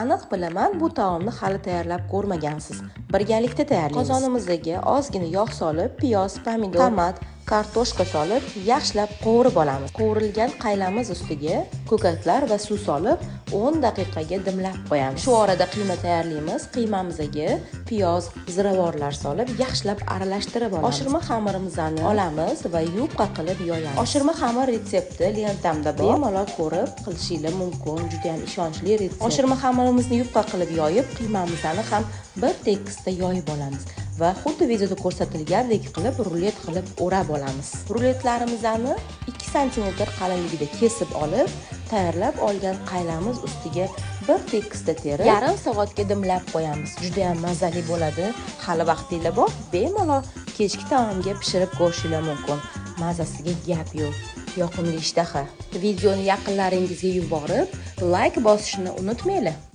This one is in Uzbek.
Aniq bilaman, bu taomni hali tayyorlab ko'rmagansiz. Birgalikda tayyorlaymiz. Qozonimizga ozgina yog' solib, piyoz, pomidor, tomat, kartoshka solib, yaxshilab qovurib olamiz. Qovurilgan qaylamiz ustiga ko'katlar va suv solib, 10 daqiqaga dimlab qo'yamiz. Shu orada qiyma tayyorlaymiz. Qiymamizga piyoz, ziravorlar solib, yaxshilab aralashtirib olamiz. Oshirma xamirimizni olamiz va yupqa qilib yoyamiz. Oshirma xamir retsepti lentamda bor. Bemalol ko'rib qilishingiz mumkin. Juda ham ishonchli retsept. Oshirma xamirimizni yupqa qilib yoyib, qiymamizni ham bir tekisda yoyib olamiz va xuddi videoda ko'rsatilgandek qilib rulet qilib o'rab olamiz. Ruletlarimizni 2 sm qalinligida kesib olib, tayyorlab olgan qaylamiz ustiga bir tekisda terib, yarim soatga dimlab qo'yamiz. Juda ham mazali bo'ladi. Hali vaqtingiz bor, bemalol kechki taomga pishirib ko'rishingiz mumkin. Mazasiga gap yo'q. Yoqimli ishtaha. Videoni yaqinlaringizga yuborib, like bosishni unutmanglar.